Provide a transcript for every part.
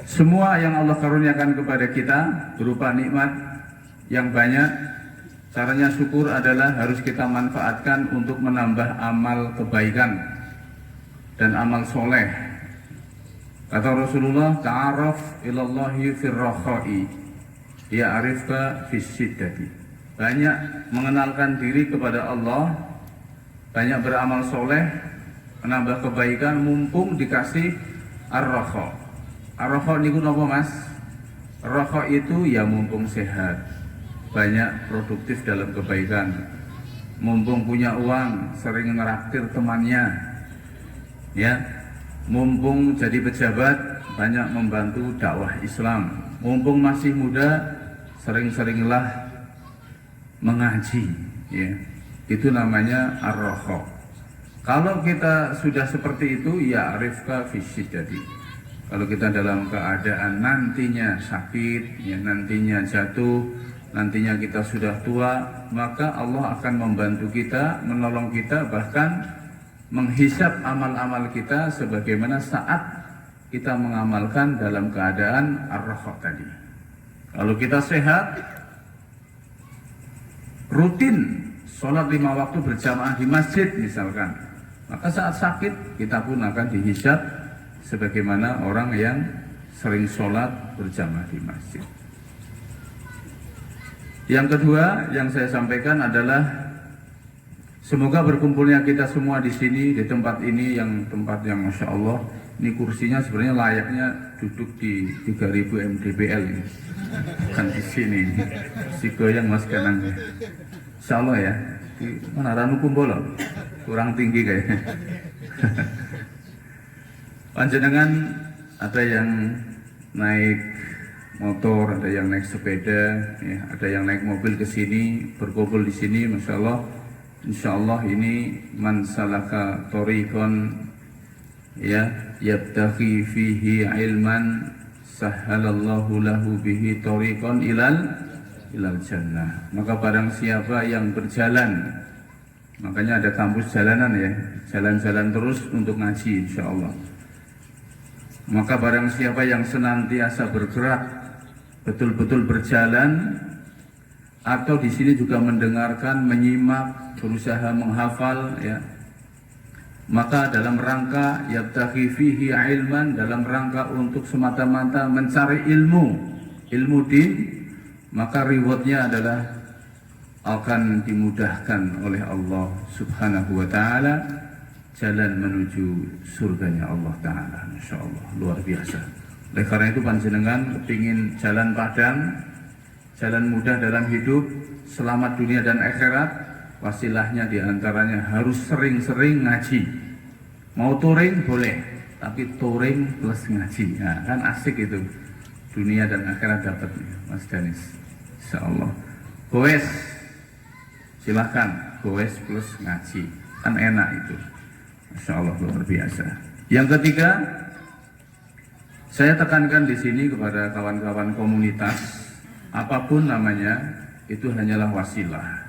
Semua yang Allah karuniakan kepada kita berupa nikmat yang banyak, caranya syukur adalah harus kita manfaatkan untuk menambah amal kebaikan dan amal soleh. Kata Rasulullah, ta'araf ilallahi firrakhai ya'rifka fisyidati. Banyak mengenalkan diri kepada Allah, banyak beramal soleh, menambah kebaikan mumpung dikasih ar-rakha. Ar-rakha niku napa Mas? Ar-rakha itu ya mumpung sehat, banyak produktif dalam kebaikan, mumpung punya uang, sering ngeraktir temannya, ya, mumpung jadi pejabat, banyak membantu dakwah Islam, mumpung masih muda, sering-seringlah mengaji, ya, itu namanya ar-rakha. Kalau kita sudah seperti itu, ya arifka fisyidati. Kalau kita dalam keadaan nantinya sakit, ya, nantinya jatuh, nantinya kita sudah tua, maka Allah akan membantu kita, menolong kita, bahkan menghisap amal-amal kita sebagaimana saat kita mengamalkan dalam keadaan ar-rakha tadi. Kalau kita sehat, rutin sholat 5 waktu berjamaah di masjid misalkan, maka saat sakit kita pun akan dihisap sebagaimana orang yang sering sholat berjamaah di masjid. Yang kedua yang saya sampaikan adalah semoga berkumpulnya kita semua di sini, di tempat ini, yang tempat yang Masya Allah, ini kursinya sebenarnya layaknya duduk di 3000 mdpl ini, kan di sini, si goyang mas kanan. Insya Allah ya, di mana Ranu Kumbolo, kurang tinggi kayaknya. Panjenengan ada yang naik motor, ada yang naik sepeda, ya, ada yang naik mobil ke sini, berkumpul di sini, Masya Allah. Insya Allah ini man salaka thoriqan, ya, yabtaghi fihi ilman, sahhalallahu lahu bihi thoriqan ilal jannah. Maka barang siapa yang berjalan, makanya ada kampus jalanan ya, jalan-jalan terus untuk ngaji insya Allah. Maka barang siapa yang senantiasa bergerak, betul-betul berjalan, atau di sini juga mendengarkan, menyimak, berusaha menghafal, ya, maka dalam rangka yabtaghi fihi ilman, dalam rangka untuk semata-mata mencari ilmu din, maka rewardnya adalah akan dimudahkan oleh Allah Subhanahu wa ta'ala jalan menuju surganya Allah Ta'ala. Masya Allah, luar biasa. Oleh karena itu panjenengan kepingin jalan padang, jalan mudah dalam hidup, selamat dunia dan akhirat, wasilahnya diantaranya harus sering-sering ngaji. Mau touring boleh, tapi touring plus ngaji, nah, kan asik itu, dunia dan akhirat dapat, Mas Danis. Insya Allah. Goes, silahkan goes plus ngaji, kan enak itu. Masya Allah, luar biasa. Yang ketiga, saya tekankan di sini kepada kawan-kawan komunitas, apapun namanya, itu hanyalah wasilah.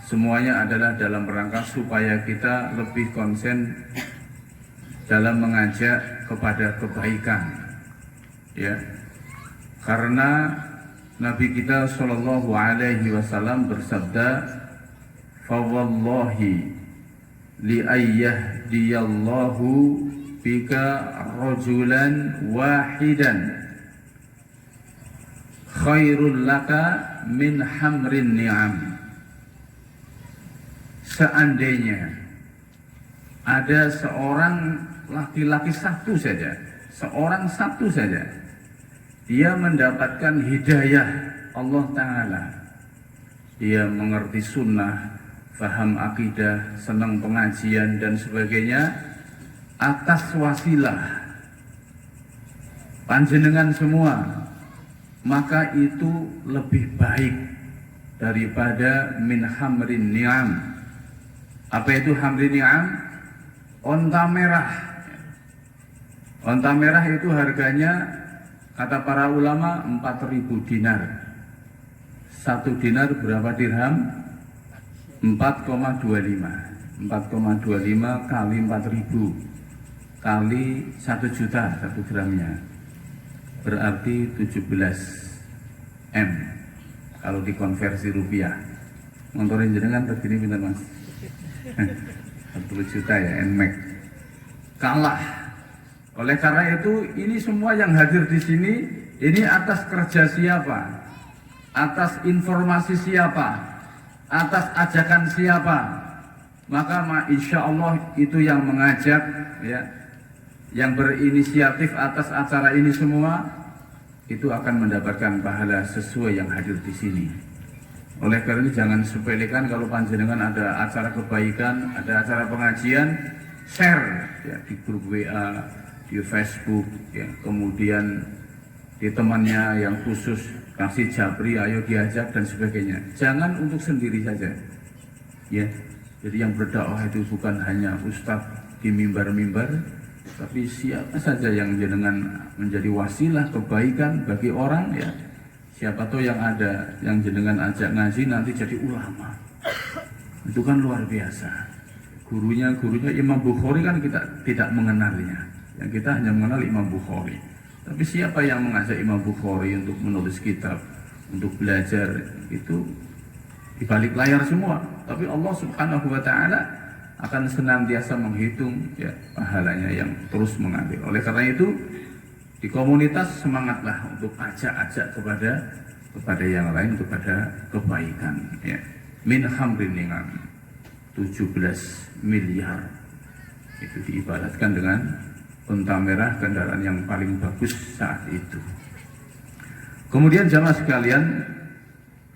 Semuanya adalah dalam rangka supaya kita lebih konsen dalam mengajak kepada kebaikan, ya. Karena Nabi kita Shallallahu Alaihi Wasallam bersabda, "Fawallahi li ayyahdiyallahu bika rajulan wahidan khairul laka min hamrin ni'am." Seandainya ada seorang laki-laki satu saja, dia mendapatkan hidayah Allah Ta'ala, dia mengerti sunnah, faham akidah, senang pengajian dan sebagainya, atas wasilah panjenengan semua, maka itu lebih baik daripada min hamrin ni'am. Apa itu hamrin ni'am? Onta merah. Onta merah itu harganya, kata para ulama, 4.000 dinar. 1 dinar berapa dirham? 4,25. 4,25 kali 4.000 kali 1 juta 1 gramnya. berarti 17 M kalau dikonversi rupiah. Motorin jenengan begini pinten Mas? 40 juta ya NMAX. Kalah. Oleh karena itu ini semua yang hadir di sini ini atas kerja siapa? Atas informasi siapa? Atas ajakan siapa? Maka insya Allah itu yang mengajak ya, yang berinisiatif atas acara ini semua itu akan mendapatkan pahala sesuai yang hadir di sini. Oleh karena itu jangan sepelekan kalau panjenengan ada acara kebaikan, ada acara pengajian, share ya di grup WA, di Facebook, ya kemudian di temannya yang khusus kasih japri, ayo diajak dan sebagainya. Jangan untuk sendiri saja, ya. Jadi yang berdakwah itu bukan hanya ustadz di mimbar-mimbar, tapi siapa saja yang jenengan menjadi wasilah kebaikan bagi orang ya. Siapa tahu yang ada yang jenengan ajak ngaji nanti jadi ulama. Itu kan luar biasa. Gurunya Imam Bukhari kan kita tidak mengenalnya. Yang kita hanya mengenal Imam Bukhari. Tapi siapa yang mengajak Imam Bukhari untuk menulis kitab, untuk belajar itu di balik layar semua. Tapi Allah Subhanahu wa taala akan senantiasa menghitung ya pahalanya yang terus mengalir. Oleh karena itu di komunitas semangatlah untuk ajak kepada yang lain kepada kebaikan ya. Min hamrin ningam 17 miliar itu diibaratkan dengan unta merah, kendaraan yang paling bagus saat itu. Kemudian jamaah sekalian,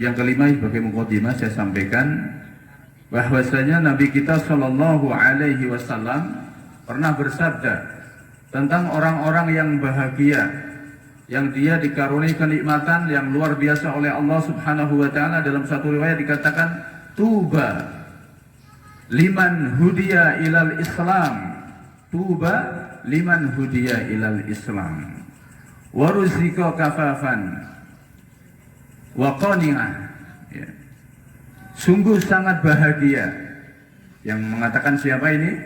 yang kelima sebagai mukadimah saya sampaikan bahwasanya Nabi kita Shallallahu Alaihi Wasallam pernah bersabda tentang orang-orang yang bahagia, yang dia dikaruniai kenikmatan yang luar biasa oleh Allah Subhanahu wa taala. Dalam satu riwayat dikatakan tuba liman hudiya ilal Islam, tuba liman hudiya ilal Islam wa ruzika kafafan wa qani'ah ya. Sungguh sangat bahagia. Yang mengatakan siapa ini?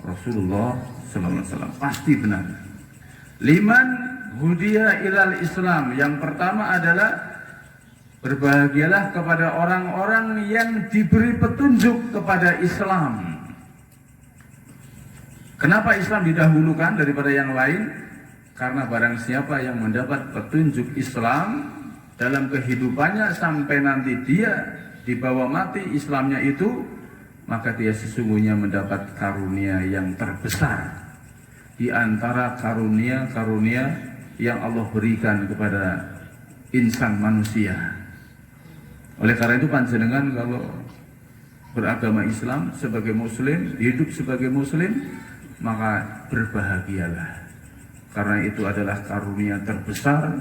Rasulullah sallallahu alaihi wasallam. Pasti benar. Liman hudiya ilal Islam. Yang pertama adalah berbahagialah kepada orang-orang yang diberi petunjuk kepada Islam. Kenapa Islam didahulukan daripada yang lain? Karena barang siapa yang mendapat petunjuk Islam dalam kehidupannya sampai nanti dia dibawa mati Islamnya itu, maka dia sesungguhnya mendapat karunia yang terbesar di antara karunia-karunia yang Allah berikan kepada insan manusia. Oleh karena itu panjenengan kalau beragama Islam sebagai muslim, hidup sebagai muslim, maka berbahagialah. Karena itu adalah karunia terbesar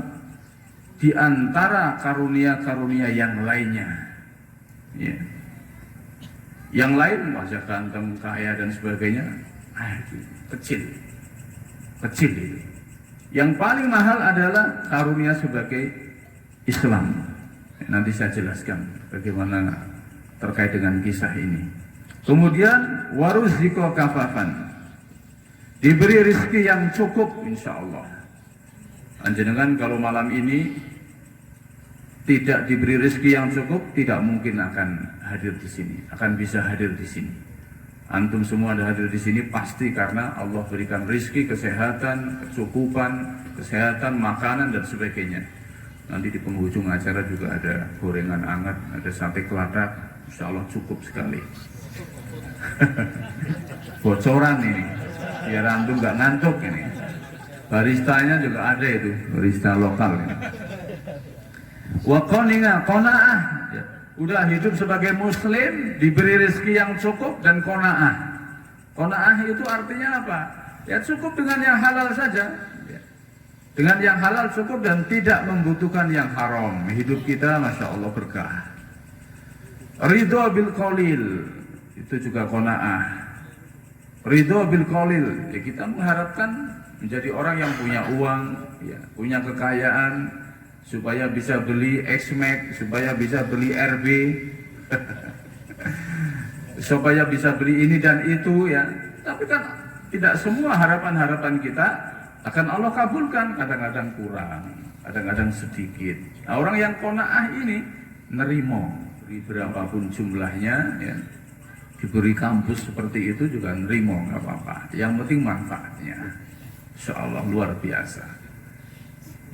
di antara karunia-karunia yang lainnya. Ya. Yang lain wajah ganteng, kaya dan sebagainya, kecil itu. Yang paling mahal adalah karunia sebagai Islam. Nanti saya jelaskan bagaimana terkait dengan kisah ini. Kemudian waruziko kafafan, diberi rezeki yang cukup insya Allah. Panjenengan kalau malam ini tidak diberi rezeki yang cukup, tidak mungkin akan hadir di sini, akan bisa hadir di sini. Antum semua ada hadir di sini pasti karena Allah berikan rezeki, kesehatan, kecukupan, kesehatan, makanan dan sebagainya. Nanti di penghujung acara juga ada gorengan hangat, ada sate kelatak, insya Allah cukup sekali. Bocoran ini, biar antum nggak ngantuk ini. Baristanya juga ada itu, barista lokal ini. Wa qanaah, udah hidup sebagai muslim, diberi rezeki yang cukup dan qanaah. Qanaah itu artinya apa? Ya cukup dengan yang halal saja. Dengan yang halal cukup dan tidak membutuhkan yang haram. Hidup kita masya Allah berkah. Ridho bil qalil, itu juga qanaah. Ridho bil qalil, ya kita mengharapkan menjadi orang yang punya uang, ya, punya kekayaan, supaya bisa beli X-Max, supaya bisa beli RB, supaya bisa beli ini dan itu ya. Tapi kan tidak semua harapan-harapan kita akan Allah kabulkan, kadang-kadang kurang, kadang-kadang sedikit. Nah, orang yang qanaah ini nerimo, berapapun jumlahnya, ya, diberi kampus seperti itu juga nerimo, nggak apa-apa. Yang penting manfaatnya, insya Allah luar biasa.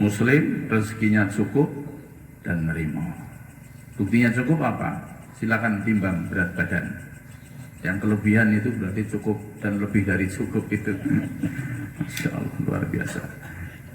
Muslim rezekinya cukup dan nerimo. Buktinya cukup apa? Silakan timbang berat badan. Yang kelebihan itu berarti cukup dan lebih dari cukup itu. Insya Allah luar biasa.